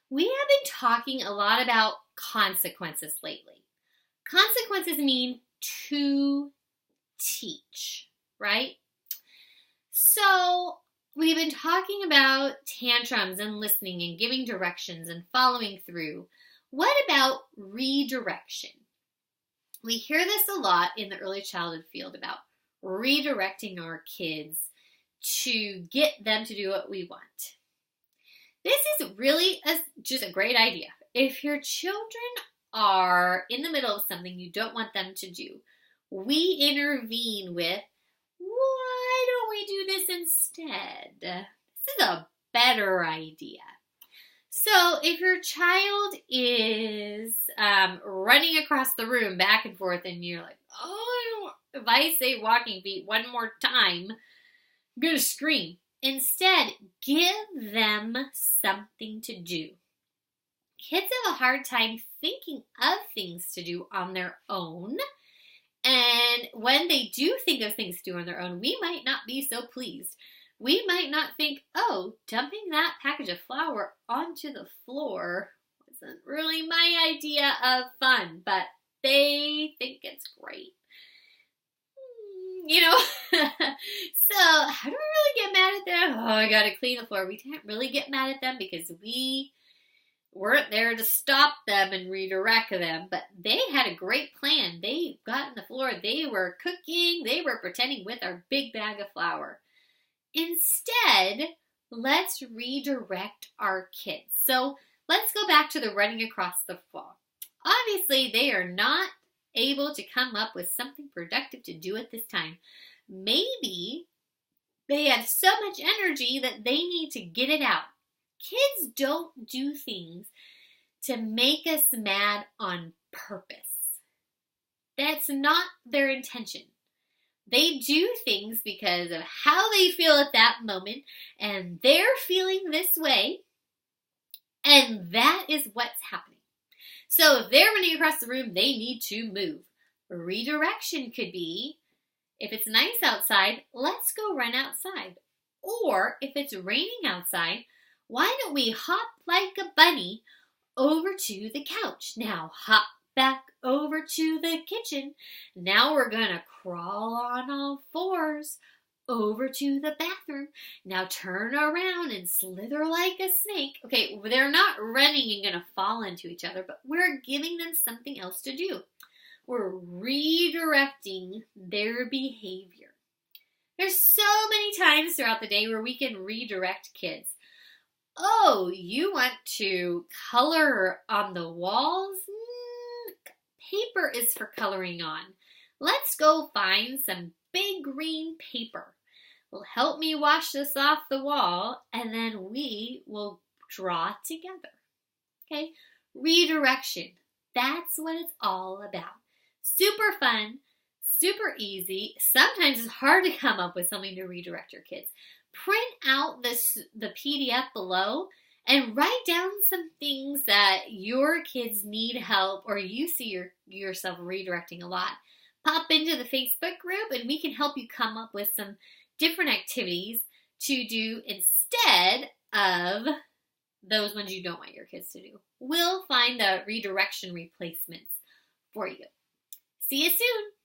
We have been talking a lot about consequences lately. Consequences mean to teach, right? So we've been talking about tantrums and listening and giving directions and following through. What about redirection? We hear this a lot in the early childhood field about redirecting our kids to get them to do what we want. This is really just a great idea. If your children are in the middle of something you don't want them to do, we intervene with, why don't we do this instead? This is a better idea. So if your child is running across the room back and forth and you're like, oh, if I say walking feet one more time, I'm going to scream. Instead, give them something to do. Kids have a hard time thinking of things to do on their own. And when they do think of things to do on their own, we might not be so pleased. We might not think, oh, dumping that package of flour onto the floor wasn't really my idea of fun, but they think it's great. So how do we really get mad at them? Oh, I gotta clean the floor. We can't really get mad at them because we weren't there to stop them and redirect them, but they had a great plan. They got on the floor, they were cooking, they were pretending with our big bag of flour. Instead, let's redirect our kids. So let's go back to the running across the wall. Obviously, they are not able to come up with something productive to do at this time. Maybe they have so much energy that they need to get it out. Kids don't do things to make us mad on purpose. That's not their intention. They do things because of how they feel at that moment, and they're feeling this way, and that is what's happening. So if they're running across the room, they need to move. Redirection could be, if it's nice outside, let's go run outside. Or if it's raining outside, why don't we hop like a bunny over to the couch? Now hop back over to the kitchen. Now we're going to crawl on all fours over to the bathroom. Now turn around and slither like a snake. Okay, they're not running and going to fall into each other, but we're giving them something else to do. We're redirecting their behavior. There's so many times throughout the day where we can redirect kids. Oh, you want to color on the walls? Paper is for coloring on. Let's go find some big green paper. Well, help me wash this off the wall, and then we will draw together. Okay? Redirection. That's what it's all about. Super fun, super easy. Sometimes it's hard to come up with something to redirect your kids. Print out the PDF below and write down some things that your kids need help or you see yourself redirecting a lot. Pop into the Facebook group and we can help you come up with some different activities to do instead of those ones you don't want your kids to do. We'll find the redirection replacements for you. See you soon.